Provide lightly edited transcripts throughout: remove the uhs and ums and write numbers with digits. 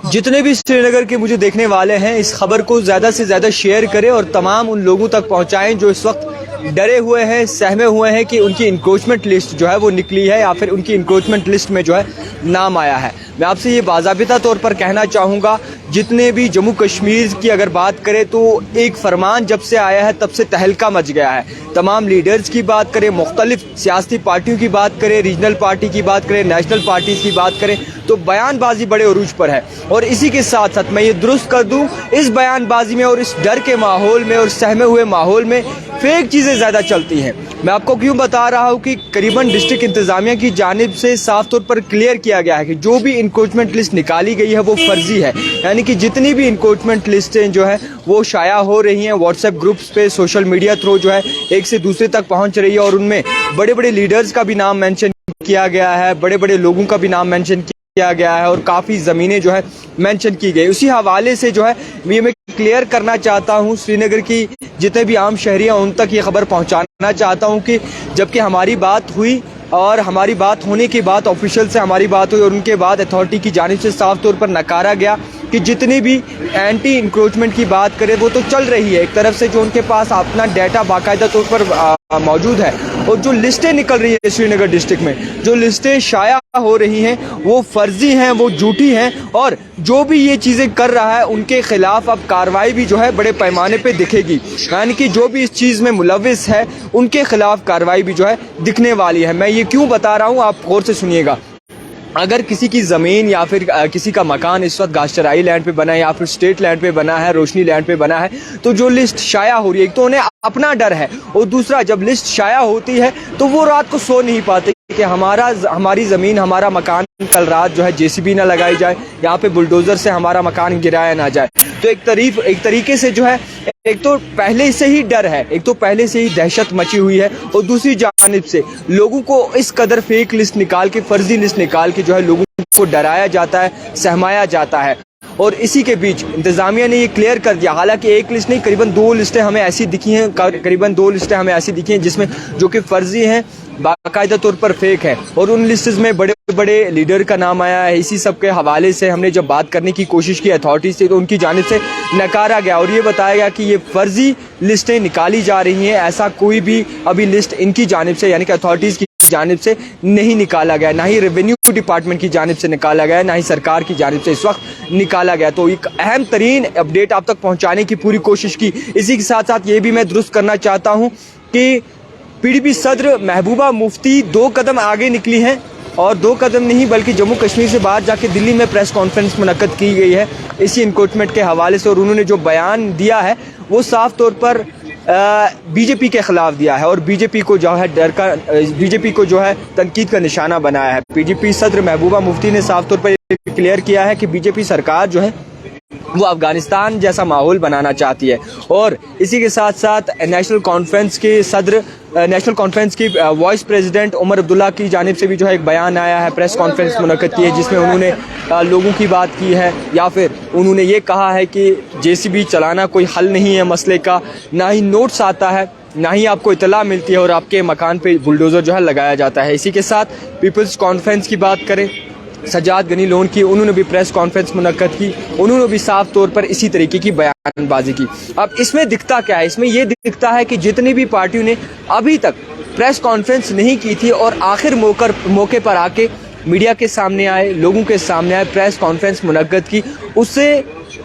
जितने भी श्रीनगर के मुझे देखने वाले हैं इस खबर को ज़्यादा से ज़्यादा शेयर करें और तमाम उन लोगों तक पहुंचाएं जो इस वक्त डरे हुए हैं, सहमे हुए हैं कि उनकी इंक्रोचमेंट लिस्ट जो है वो निकली है या फिर उनकी इंक्रोचमेंट लिस्ट में जो है नाम आया है। मैं आपसे ये बाज़ाबिता तौर पर कहना चाहूँगा, जितने भी जम्मू कश्मीर की अगर बात करें तो एक फरमान जब से आया है तब से तहलका मच गया है। तमाम लीडर्स की बात करें, मुख्तलिफ सियासी पार्टियों की बात करें, रीजनल पार्टी की बात करें, नेशनल पार्टीज़ की बात करें, तो बयानबाजी बड़े उरूज पर है। और इसी के साथ साथ मैं ये दुरुस्त कर दूं, इस बयानबाजी में और इस डर के माहौल में और सहमे हुए माहौल में फेक चीज़ें ज़्यादा चलती हैं। मैं आपको क्यों बता रहा हूँ कि करीबन डिस्ट्रिक्ट इंतज़ामिया की जानिब से साफ तौर पर क्लियर किया गया है कि जो भी इंक्रोचमेंट लिस्ट निकाली गई है वो फर्जी है। यानी कि जितनी भी इंक्रोचमेंट लिस्टें जो है वो शाया हो रही हैं व्हाट्सएप ग्रुप्स पे, सोशल मीडिया थ्रू जो है एक से दूसरे तक पहुँच रही है और उनमें बड़े बड़े लीडर्स का भी नाम मेंशन किया गया है, बड़े बड़े लोगों का भी नाम मेंशन किया गया है और काफ़ी ज़मीनें जो है मेंशन की गई। उसी हवाले से जो है ये मैं क्लियर करना चाहता हूँ, श्रीनगर की जितने भी आम शहरी हैं उन तक ये खबर पहुँचाना चाहता हूँ कि जबकि हमारी बात हुई और हमारी बात होने के बाद ऑफिशियल से हमारी बात हुई और उनके बाद अथॉरिटी की जानिब से साफ तौर पर नकारा गया कि जितनी भी एंटी इंक्रोचमेंट की बात करें वो तो चल रही है। एक तरफ से जो उनके पास अपना डाटा बाकायदा तौर पर मौजूद है और जो लिस्टें निकल रही है श्रीनगर डिस्ट्रिक्ट में, जो लिस्टें शाया हो रही हैं वो फर्जी हैं, वो झूठी हैं और जो भी ये चीज़ें कर रहा है उनके खिलाफ अब कार्रवाई भी जो है बड़े पैमाने पे दिखेगी। यानी कि जो भी इस चीज़ में मुलविस है उनके खिलाफ कार्रवाई भी जो है दिखने वाली है। मैं ये क्यों बता रहा हूँ, आप गौर से सुनिएगा। अगर किसी की ज़मीन या फिर किसी का मकान इस वक्त गाशचराई लैंड पे बना है या फिर स्टेट लैंड पे बना है, रोशनी लैंड पे बना है, तो जो लिस्ट शाया हो रही है, एक तो उन्हें अपना डर है और दूसरा जब लिस्ट शाया होती है तो वो रात को सो नहीं पाते कि हमारी ज़मीन, हमारा मकान कल रात जो है जेसीबी ना लगाई जाए, यहाँ पे बुलडोज़र से हमारा मकान गिराया ना जाए। तो एक तरीके से जो है एक तो पहले से ही डर है, एक तो पहले से ही दहशत मची हुई है और दूसरी जानिब से लोगों को इस कदर फेक लिस्ट निकाल के, फर्जी लिस्ट निकाल के जो है लोगों को डराया जाता है, सहमाया जाता है। और इसी के बीच इंतज़ामिया ने ये क्लियर कर दिया, हालांकि एक लिस्ट नहीं करीबन दो लिस्टें हमें ऐसी दिखी हैं, जिसमें जो कि फर्जी हैं, बाकायदा तौर पर फेक है और उन लिस्ट्स में बड़े बड़े लीडर का नाम आया है। इसी सब के हवाले से हमने जब बात करने की कोशिश की अथॉरिटी से तो उनकी जानिब से नकारा गया और ये बताया गया कि ये फर्जी लिस्टें निकाली जा रही हैं। ऐसा कोई भी अभी लिस्ट इनकी जानिब से यानी कि अथॉरिटीज़ की जानिब से नहीं निकाला गया, ना ही रेवेन्यू डिपार्टमेंट की जानिब से निकाला गया, ना ही सरकार की जानिब से इस वक्त निकाला गया। तो एक अहम तरीन अपडेट आप तक पहुँचाने की पूरी कोशिश की। इसी के साथ साथ ये भी मैं दुरुस्त करना चाहता हूँ कि PDP सदर महबूबा मुफ्ती 2 कदम आगे निकली हैं और 2 कदम नहीं बल्कि जम्मू कश्मीर से बाहर जाके दिल्ली में प्रेस कॉन्फ्रेंस मुनक्कद की गई है इसी इंक्रोचमेंट के हवाले से और उन्होंने जो बयान दिया है वो साफ तौर पर बीजेपी के खिलाफ दिया है और बीजेपी को जो है तनकीद का निशाना बनाया है। PDP सदर महबूबा मुफ्ती ने साफ तौर पर क्लियर किया है कि बीजेपी सरकार जो है वो अफगानिस्तान जैसा माहौल बनाना चाहती है और इसी के साथ साथ नेशनल कॉन्फ्रेंस की वाइस प्रेसिडेंट उमर अब्दुल्ला की जानिब से भी जो है एक बयान आया है, प्रेस कॉन्फ्रेंस मुनक्कद की है जिसमें उन्होंने लोगों की बात की है या फिर उन्होंने ये कहा है कि JCB चलाना कोई हल नहीं है मसले का, ना ही नोट्स आता है, ना ही आपको इतला मिलती है और आपके मकान पे बुलडोज़र जो है लगाया जाता है। इसी के साथ पीपल्स कॉन्फ्रेंस की बात करें, सजाद गनी लोन की, उन्होंने भी प्रेस कॉन्फ्रेंस मुनक्कद की, उन्होंने भी साफ तौर पर इसी तरीके की बयानबाजी की। अब इसमें दिखता क्या है, इसमें यह दिखता है कि जितनी भी पार्टियों ने अभी तक प्रेस कॉन्फ्रेंस नहीं की थी और आखिर मौके पर आके मीडिया के सामने आए, लोगों के सामने आए, प्रेस कॉन्फ्रेंस मुनक्कद की, उससे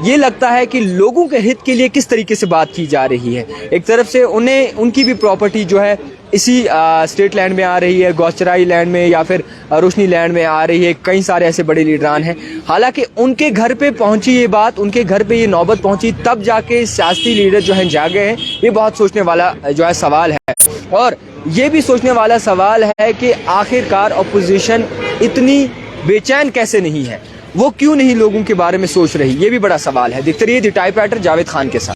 ये लगता है कि लोगों के हित के लिए किस तरीके से बात की जा रही है। एक तरफ से उनकी भी प्रॉपर्टी जो है इसी स्टेट लैंड में आ रही है, गाशचराई लैंड में या फिर रोशनी लैंड में आ रही है, कई सारे ऐसे बड़े लीडरान हैं। हालांकि उनके घर पे पहुंची ये बात, उनके घर पे ये नौबत पहुंची तब जाके सियासी लीडर जो हैं जागे हैं। ये बहुत सोचने वाला जो है सवाल है और ये भी सोचने वाला सवाल है कि आखिरकार अपोजिशन इतनी बेचैन कैसे नहीं है, वो क्यों नहीं लोगों के बारे में सोच रही, ये भी बड़ा सवाल है। देखते रहिए द टाइपराइटर जावेद खान के साथ।